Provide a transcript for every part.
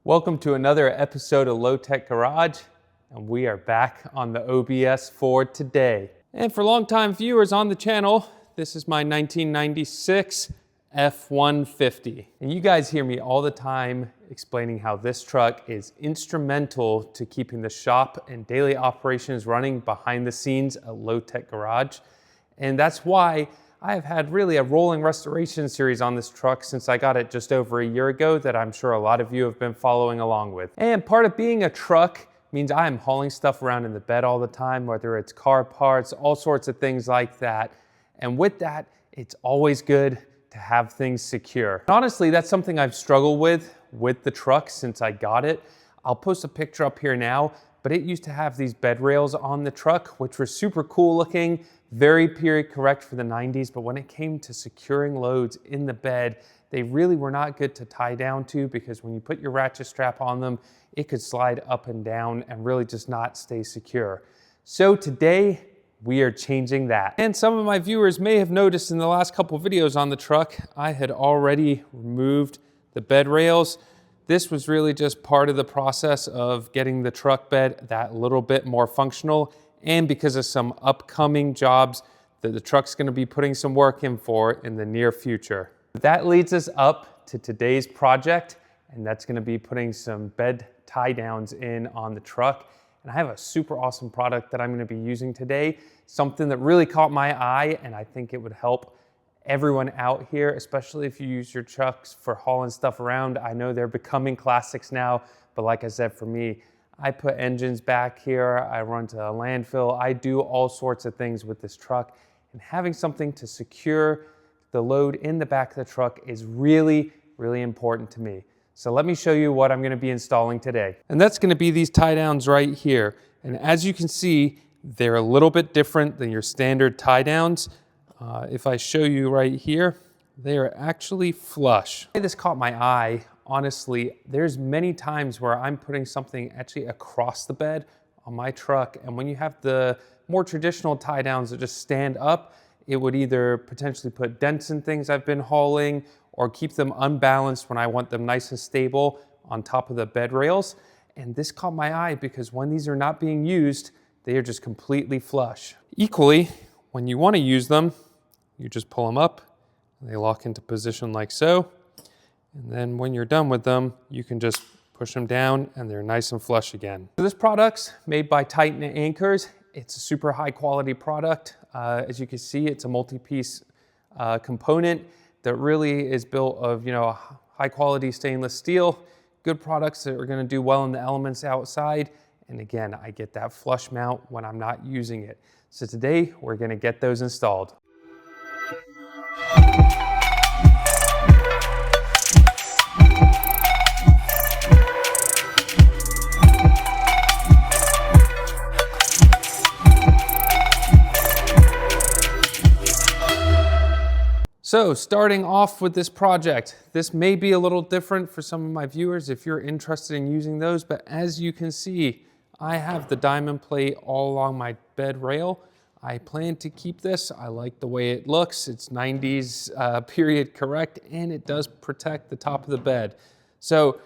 Welcome to another episode of Low Tech Garage, and we are back on the OBS Ford today. And for longtime viewers on the channel, this is my 1996 F150. And you guys hear me all the time explaining how this truck is instrumental to keeping the shop and daily operations running behind the scenes at Low Tech Garage. And that's why I've had really a rolling restoration series on this truck since I got it just over a year ago that I'm sure a lot of you have been following along with. And part of being a truck means I'm hauling stuff around in the bed all the time, whether it's car parts, all sorts of things like that. And with that, it's always good to have things secure. Honestly, that's something I've struggled with the truck since I got it. I'll post a picture up here now, but it used to have these bed rails on the truck, which were super cool looking, very period correct for the 90s, but when it came to securing loads in the bed, they really were not good to tie down to, because when you put your ratchet strap on them, it could slide up and down and really just not stay secure. So today, we are changing that. And some of my viewers may have noticed in the last couple videos on the truck, I had already removed the bed rails. This was really just part of the process of getting the truck bed that little bit more functional, and because of some upcoming jobs that the truck's gonna be putting some work in for in the near future. That leads us up to today's project, and that's gonna be putting some bed tie downs in on the truck. And I have a super awesome product that I'm gonna be using today, something that really caught my eye, and I think it would help everyone out here, especially if you use your trucks for hauling stuff around. I know they're becoming classics now, but like I said, for me, I put engines back here, I run to a landfill, I do all sorts of things with this truck, and having something to secure the load in the back of the truck is really, really important to me. So let me show you what I'm gonna be installing today. And that's gonna be these tie downs right here. And as you can see, they're a little bit different than your standard tie downs. If I show you right here, they are actually flush. This caught my eye. Honestly, there's many times where I'm putting something actually across the bed on my truck, and when you have the more traditional tie downs that just stand up, it would either potentially put dents in things I've been hauling or keep them unbalanced when I want them nice and stable on top of the bed rails. And this caught my eye because when these are not being used, they are just completely flush. Equally, when you want to use them, you just pull them up, and they lock into position like so. And then when you're done with them, you can just push them down and they're nice and flush again. So this product's made by Titan Anchors. It's a super high quality product. As you can see, it's a multi-piece component that really is built of, high quality stainless steel, good products that are gonna do well in the elements outside. And again, I get that flush mount when I'm not using it. So today, we're gonna get those installed. So starting off with this project, this may be a little different for some of my viewers if you're interested in using those, but as you can see, I have the diamond plate all along my bed rail. I plan to keep this. I like the way it looks. It's 90s period correct, and it does protect the top of the bed. So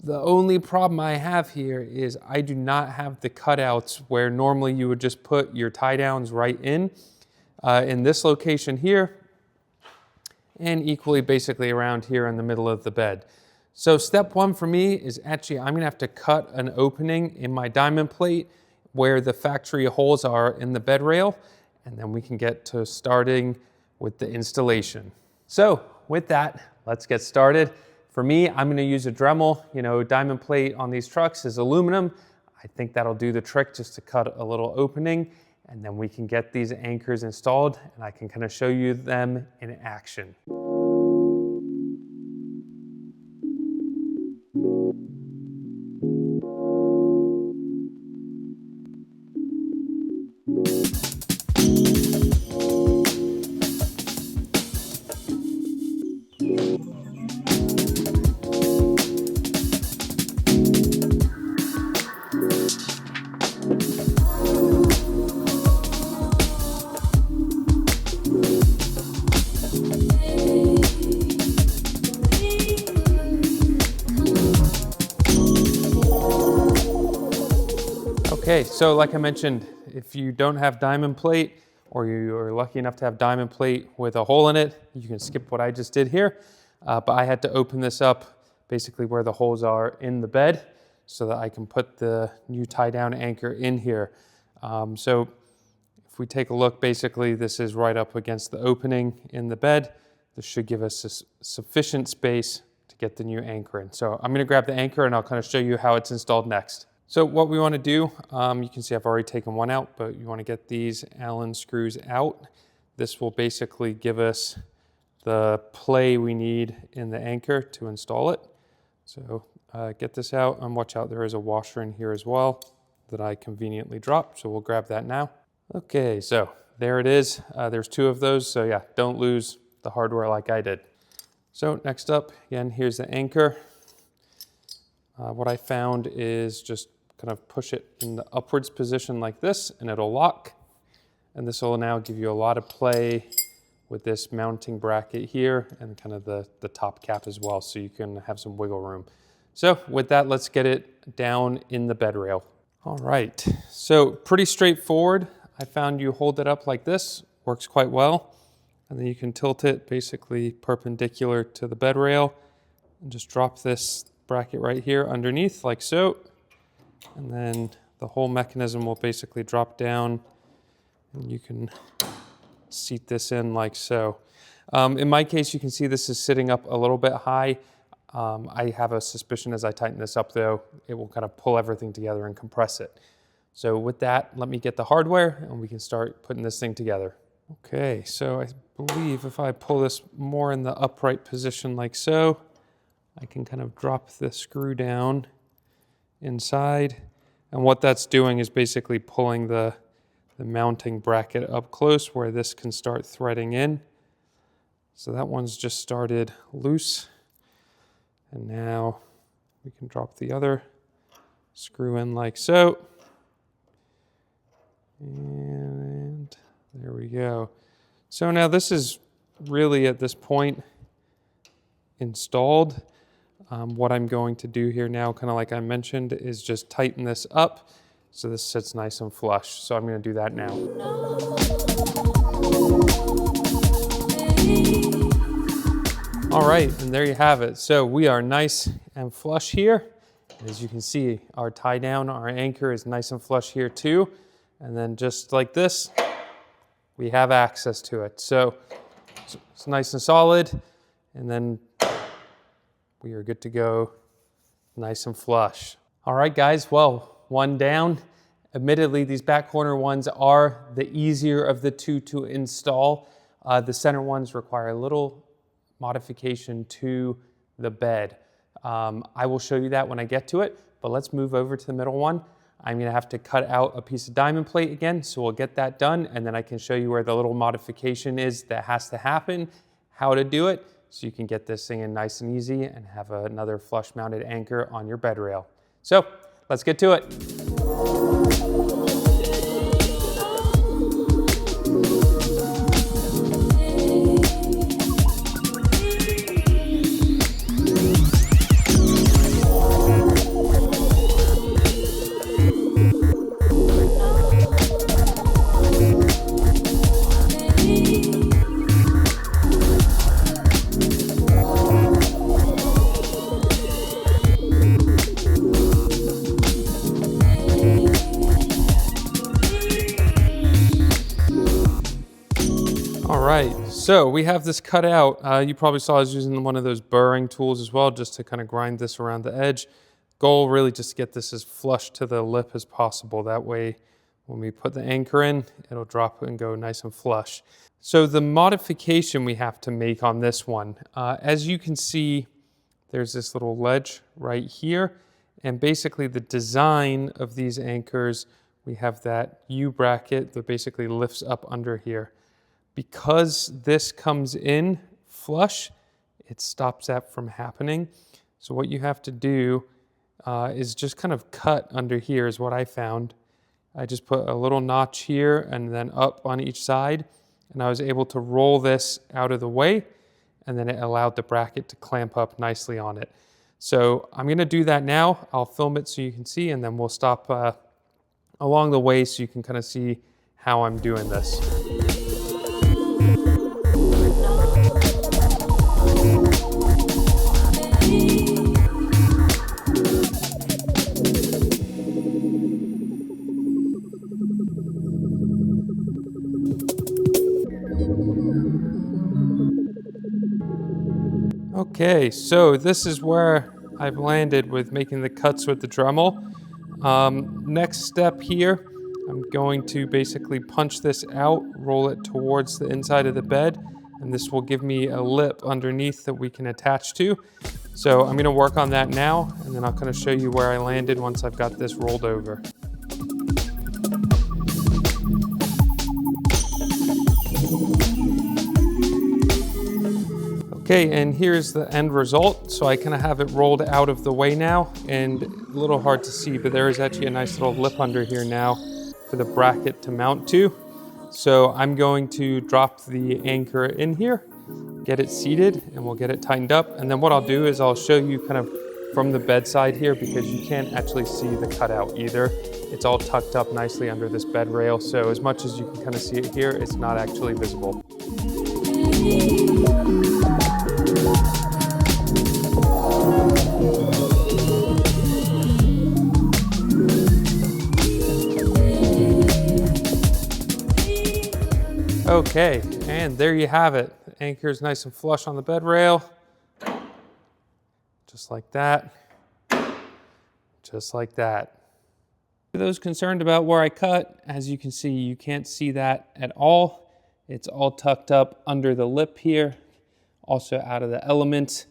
the only problem I have here is I do not have the cutouts where normally you would just put your tie downs right in this location here, and equally basically around here in the middle of the bed. So step one for me is actually I'm gonna have to cut an opening in my diamond plate where the factory holes are in the bed rail, and then we can get to starting with the installation. So with that, let's get started. For me, I'm gonna use a Dremel. Diamond plate on these trucks is aluminum. I think that'll do the trick just to cut a little opening, and then we can get these anchors installed, and I can kind of show you them in action. Okay, so like I mentioned, if you don't have diamond plate or you are lucky enough to have diamond plate with a hole in it, you can skip what I just did here. But I had to open this up basically where the holes are in the bed so that I can put the new tie down anchor in here. So if we take a look, basically this is right up against the opening in the bed. This should give us sufficient space to get the new anchor in. So I'm gonna grab the anchor and I'll kind of show you how it's installed next. So what we want to do, you can see I've already taken one out, but you want to get these Allen screws out. This will basically give us the play we need in the anchor to install it. So get this out and watch out, there is a washer in here as well that I conveniently dropped. So we'll grab that now. Okay, so there it is. There's two of those. So yeah, don't lose the hardware like I did. So next up, again, here's the anchor. What I found is just kind of push it in the upwards position like this and it'll lock. And this will now give you a lot of play with this mounting bracket here and kind of the top cap as well, so you can have some wiggle room. So with that, let's get it down in the bed rail. All right, so pretty straightforward. I found you hold it up like this, works quite well. And then you can tilt it basically perpendicular to the bed rail and just drop this bracket right here underneath like so. And then the whole mechanism will basically drop down and you can seat this in like so. In my case, you can see this is sitting up a little bit high. I have a suspicion as I tighten this up though, it will kind of pull everything together and compress it. So with that, let me get the hardware and we can start putting this thing together. Okay, so I believe if I pull this more in the upright position like so, I can kind of drop the screw down inside. And what that's doing is basically pulling the mounting bracket up close where this can start threading in. So that one's just started loose. And now we can drop the other screw in like so. And there we go. So now this is really at this point installed. What I'm going to do here now, kind of like I mentioned, is just tighten this up so this sits nice and flush. So I'm going to do that now. All right, and there you have it. So we are nice and flush here. As you can see, our tie down, our anchor is nice and flush here too. And then just like this, we have access to it. So it's nice and solid. And then we are good to go, nice and flush. All right, guys, well, one down. Admittedly, these back corner ones are the easier of the two to install. The center ones require a little modification to the bed. I will show you that when I get to it, but let's move over to the middle one. I'm gonna have to cut out a piece of diamond plate again, so we'll get that done, and then I can show you where the little modification is that has to happen, how to do it, so you can get this thing in nice and easy and have another flush mounted anchor on your bed rail. So let's get to it. So we have this cut out. You probably saw I was using one of those burring tools as well, just to kind of grind this around the edge. Goal really just to get this as flush to the lip as possible. That way, when we put the anchor in, it'll drop and go nice and flush. So the modification we have to make on this one, as you can see, there's this little ledge right here. And basically the design of these anchors, we have that U bracket that basically lifts up under here. Because this comes in flush, it stops that from happening. So what you have to do is just kind of cut under here is what I found. I just put a little notch here and then up on each side, and I was able to roll this out of the way, and then it allowed the bracket to clamp up nicely on it. So I'm gonna do that now. I'll film it so you can see, and then we'll stop along the way so you can kind of see how I'm doing this. Okay, so this is where I've landed with making the cuts with the Dremel. Next step here, I'm going to basically punch this out, roll it towards the inside of the bed, and this will give me a lip underneath that we can attach to. So I'm gonna work on that now, and then I'll kind of show you where I landed once I've got this rolled over. Okay, and here's the end result. So I kind of have it rolled out of the way now, and a little hard to see, but there is actually a nice little lip under here now for the bracket to mount to. So I'm going to drop the anchor in here, get it seated, and we'll get it tightened up. And then what I'll do is I'll show you kind of from the bedside here, because you can't actually see the cutout either. It's all tucked up nicely under this bed rail. So as much as you can kind of see it here, it's not actually visible. Okay, and there you have it. The anchor is nice and flush on the bed rail. Just like that. Just like that. For those concerned about where I cut, as you can see, you can't see that at all. It's all tucked up under the lip here, also out of the element.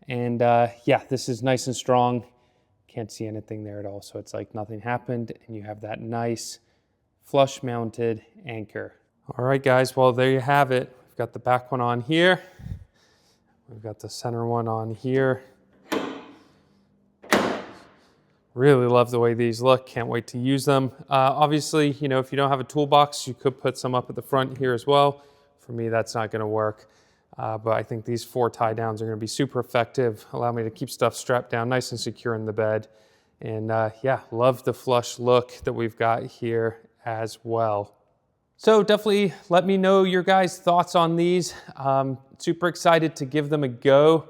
And yeah, this is nice and strong. Can't see anything there at all. So it's like nothing happened, and you have that nice flush mounted anchor. All right, guys, well, there you have it. We've got the back one on here. We've got the center one on here. Really love the way these look. Can't wait to use them. Obviously, you know, if you don't have a toolbox, you could put some up at the front here as well. For me, that's not gonna work. But I think these 4 tie downs are gonna be super effective, allow me to keep stuff strapped down nice and secure in the bed. And yeah, love the flush look that we've got here as well. So definitely let me know your guys' thoughts on these. Super excited to give them a go.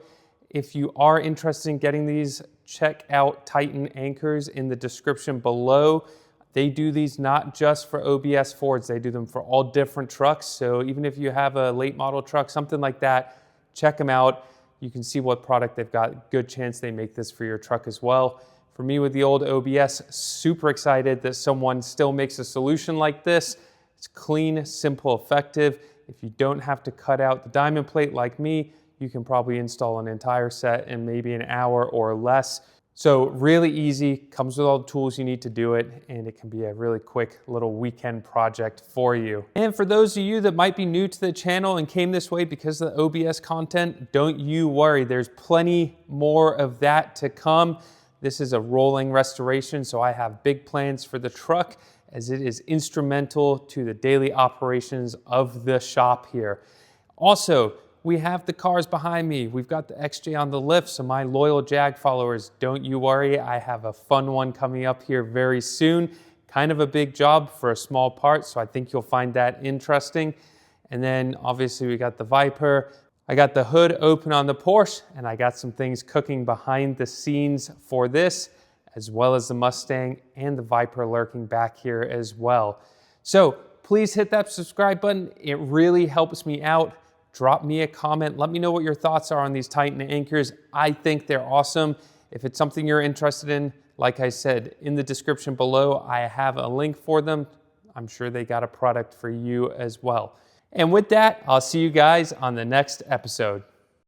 If you are interested in getting these, check out Titan Anchors in the description below. They do these not just for OBS Fords, they do them for all different trucks. So even if you have a late model truck, something like that, check them out. You can see what product they've got. Good chance they make this for your truck as well. For me with the old OBS, super excited that someone still makes a solution like this. It's clean, simple, effective. If you don't have to cut out the diamond plate like me, you can probably install an entire set in maybe an hour or less. So really easy, comes with all the tools you need to do it, and it can be a really quick little weekend project for you. And for those of you that might be new to the channel and came this way because of the OBS content, don't you worry, there's plenty more of that to come. This is a rolling restoration, so I have big plans for the truck, as it is instrumental to the daily operations of the shop here. Also, we have the cars behind me. We've got the XJ on the lift, so my loyal Jag followers, don't you worry. I have a fun one coming up here very soon. Kind of a big job for a small part, so I think you'll find that interesting. And then obviously we got the Viper. I got the hood open on the Porsche, and I got some things cooking behind the scenes for this, as well as the Mustang and the Viper lurking back here as well. So please hit that subscribe button. It really helps me out. Drop me a comment. Let me know what your thoughts are on these Titan anchors. I think they're awesome. If it's something you're interested in, like I said, in the description below, I have a link for them. I'm sure they got a product for you as well. And with that, I'll see you guys on the next episode.